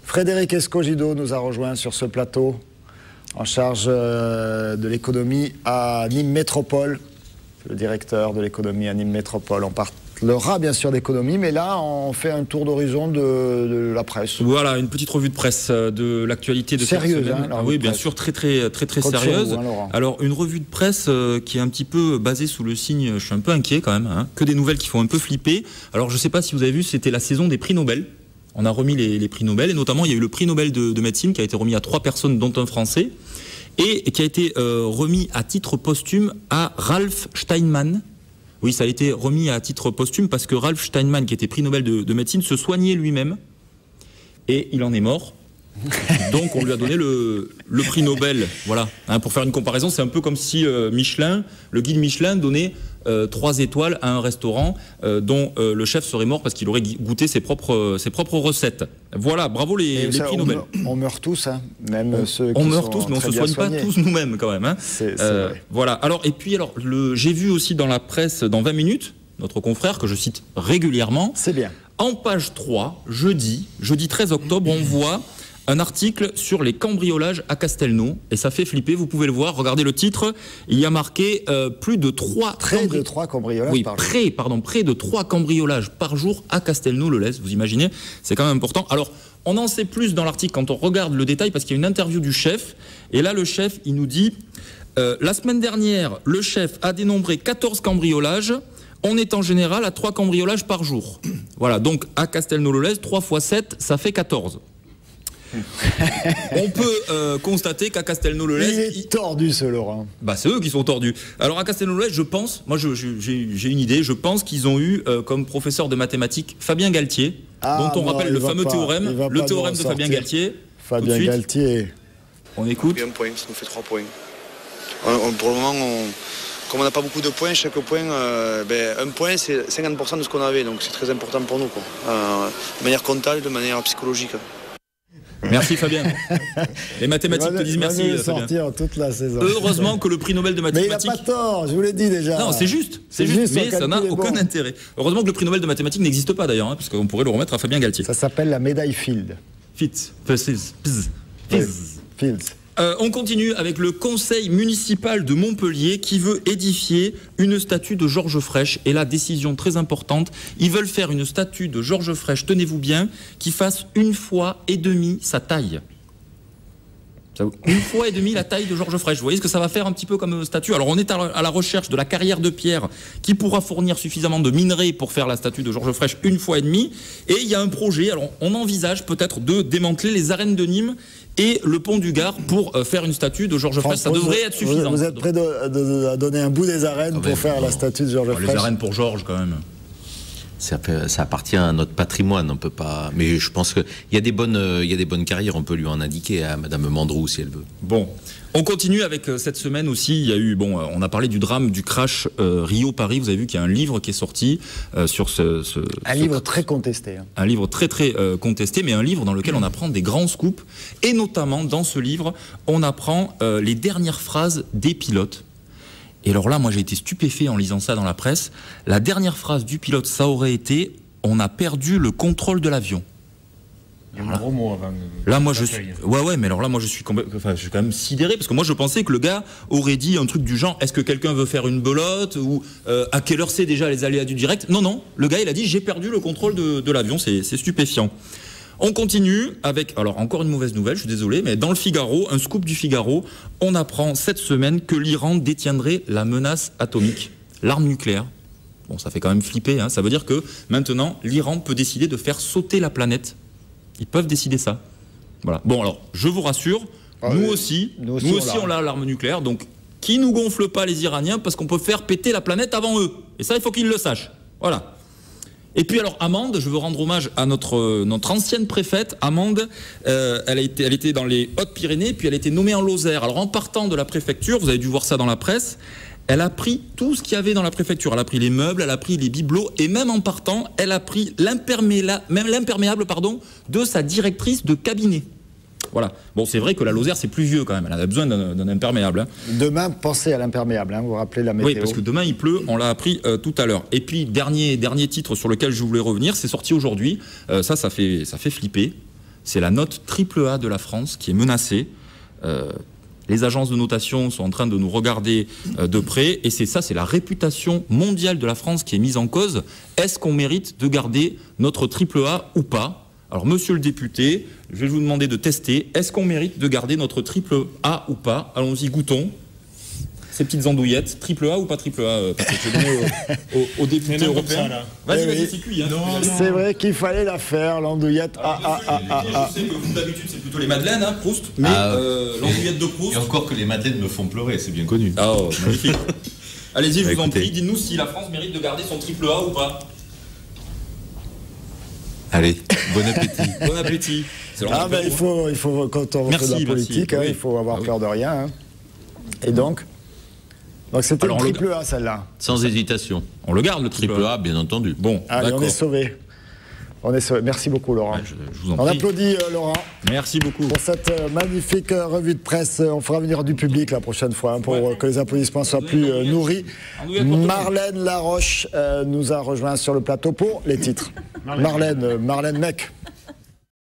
Frédéric Escogido nous a rejoint sur ce plateau, en charge de l'économie à Nîmes Métropole. Le directeur de l'économie à Nîmes Métropole. On parlera bien sûr d'économie, mais là on fait un tour d'horizon de la presse. Voilà, une petite revue de presse de l'actualité de cette sérieuse, semaine. Hein, oui, bien sûr, très sérieuse. Alors une revue de presse qui est un petit peu basée sous le signe, je suis un peu inquiet quand même, hein, que des nouvelles qui font un peu flipper. Alors je ne sais pas si vous avez vu, c'était la saison des prix Nobel. On a remis les prix Nobel, et notamment il y a eu le prix Nobel de médecine qui a été remis à 3 personnes, dont un Français, et qui a été remis à titre posthume à Ralph Steinman. Oui, ça a été remis à titre posthume parce que Ralph Steinman, qui était prix Nobel de médecine, se soignait lui-même, et il en est mort. Donc on lui a donné le prix Nobel. Voilà. Hein, pour faire une comparaison, c'est un peu comme si Michelin, le guide Michelin, donnait 3 étoiles à un restaurant dont le chef serait mort parce qu'il aurait goûté ses propres recettes. Voilà, bravo les prix Nobel. On meurt tous, hein, même ceux qui on meurt sont tous, mais on ne se soigne pas tous nous-mêmes quand même. Hein. C'est vrai. Voilà. Alors, et puis, j'ai vu aussi dans la presse, dans 20 minutes, notre confrère, que je cite régulièrement. C'est bien. En page 3, jeudi 13 octobre, on voit un article sur les cambriolages à Castelnau, et ça fait flipper, vous pouvez le voir, regardez le titre, il y a marqué plus de 3 cambriolages oui, par jour. près de 3 cambriolages par jour à Castelnau-le-Lez, vous imaginez, c'est quand même important. Alors, on en sait plus dans l'article quand on regarde le détail, parce qu'il y a une interview du chef, et là le chef, il nous dit, la semaine dernière, le chef a dénombré 14 cambriolages, on est en général à 3 cambriolages par jour. Voilà, donc à Castelnau-le-Lez, 3 x 7, ça fait 14. On peut constater qu'à Castelnau-le-Lez... Il est tordu ce Laurent. Bah, c'est eux qui sont tordus. Alors à Castelnau-le-Lez, je pense, moi j'ai une idée, je pense qu'ils ont eu comme professeur de mathématiques Fabien Galtier, dont on rappelle le fameux théorème, le théorème de Fabien Galtier. Fabien Galtier. On écoute. Un point, ça nous fait 3 points. Pour le moment, comme on n'a pas beaucoup de points, chaque point, un point c'est 50% de ce qu'on avait, donc c'est très important pour nous, quoi. De manière comptable, de manière psychologique. Merci Fabien. Les mathématiques te disent merci Fabien. Sortir toute la saison. Heureusement que le prix Nobel de mathématiques... Mais il n'a pas tort, je vous l'ai dit déjà. Non, c'est juste, mais ça n'a aucun intérêt. Heureusement que le prix Nobel de mathématiques n'existe pas d'ailleurs, hein, parce qu'on pourrait le remettre à Fabien Galtier. Ça s'appelle la médaille Fields. Fields. On continue avec le conseil municipal de Montpellier qui veut édifier une statue de Georges Frêche. Et là, décision très importante, ils veulent faire une statue de Georges Frêche, tenez-vous bien, qui fasse 1,5 fois sa taille. 1,5 fois la taille de Georges Frêche. Vous voyez ce que ça va faire un petit peu comme statue. Alors on est à la recherche de la carrière de pierre qui pourra fournir suffisamment de minerais pour faire la statue de Georges Frêche 1,5 fois. Et il y a un projet, alors on envisage peut-être de démanteler les arènes de Nîmes et le pont du Gard pour faire une statue de Georges Frêche. Ça devrait être suffisant. Vous êtes prêt de donner un bout des arènes pour faire la statue de Georges Frêche? Les arènes pour Georges quand même. Ça appartient à notre patrimoine, on peut pas. Mais je pense qu'il y a des bonnes carrières, on peut lui en indiquer à Madame Mandrou si elle veut. Bon, on continue avec cette semaine aussi. Il y a eu, on a parlé du drame du crash Rio-Paris. Vous avez vu qu'il y a un livre qui est sorti sur un livre très contesté. Hein. Un livre très contesté, mais un livre dans lequel on apprend des grands scoops. Et notamment dans ce livre, on apprend les dernières phrases des pilotes. Et alors là, moi j'ai été stupéfait en lisant ça dans la presse. La dernière phrase du pilote, ça aurait été « On a perdu le contrôle de l'avion ». Il y a un gros mot avant. Là, moi je suis... Ouais, mais alors là, moi je suis quand même sidéré, parce que moi je pensais que le gars aurait dit un truc du genre « Est-ce que quelqu'un veut faire une belote ?» ou « À quelle heure c'est déjà les aléas du direct ?» Non, le gars il a dit « J'ai perdu le contrôle de l'avion », c'est stupéfiant. On continue avec, alors encore une mauvaise nouvelle, je suis désolé, mais dans le Figaro, un scoop du Figaro, on apprend cette semaine que l'Iran détiendrait la menace atomique, l'arme nucléaire. Bon, ça fait quand même flipper, hein. Ça veut dire que maintenant, l'Iran peut décider de faire sauter la planète. Ils peuvent décider ça. Voilà. Bon, alors, je vous rassure, nous aussi on a l'arme nucléaire, donc qui nous gonfle pas les Iraniens, parce qu'on peut faire péter la planète avant eux. Et ça, il faut qu'ils le sachent. Voilà. Et puis alors Amande, je veux rendre hommage à notre ancienne préfète. Amande, elle était dans les Hautes-Pyrénées, puis elle a été nommée en Lozère. Alors en partant de la préfecture, vous avez dû voir ça dans la presse, elle a pris tout ce qu'il y avait dans la préfecture. Elle a pris les meubles, elle a pris les bibelots, et même en partant, elle a pris l'imperméable de sa directrice de cabinet. Voilà. Bon, c'est vrai que la Lozère, c'est pluvieux quand même. Elle a besoin d'un imperméable. Hein. Demain, pensez à l'imperméable. Hein. Vous vous rappelez la météo. Oui, parce que demain, il pleut. On l'a appris tout à l'heure. Et puis, dernier titre sur lequel je voulais revenir, c'est sorti aujourd'hui. Ça fait flipper. c'est la note AAA de la France qui est menacée. Les agences de notation sont en train de nous regarder de près, et c'est la réputation mondiale de la France qui est mise en cause. Est-ce qu'on mérite de garder notre AAA ou pas? Alors, monsieur le député, je vais vous demander de tester. Est-ce qu'on mérite de garder notre AAA ou pas? Allons-y, goûtons. Ces petites andouillettes, AAA ou pas AAA, Patrick? Je vais donner au député européen. Vas-y, c'est cuit. Hein, c'est vrai qu'il fallait la faire, l'andouillette. Je sais que vous, d'habitude, c'est plutôt les madeleines, hein, Proust, mais l'andouillette de Proust... Et encore que les madeleines me font pleurer, c'est bien connu. Oh, magnifique. Allez-y, je vous en prie, dites-nous si la France mérite de garder son AAA ou pas. Allez, bon appétit. Bon appétit. Il faut, quand on fait de la politique, il faut avoir peur de rien. Hein. Et donc c'était le triple A, celle-là. Sans hésitation. On le garde, le triple A, bien entendu. Bon, allez, on est sauvés. Merci beaucoup, Laurent. Ouais, je vous en prie. On applaudit Laurent. Merci beaucoup. Pour cette magnifique revue de presse. On fera venir du public la prochaine fois pour que les applaudissements soient plus nourris. Marlène Laroche nous a rejoint sur le plateau pour les titres. Marlène Mec.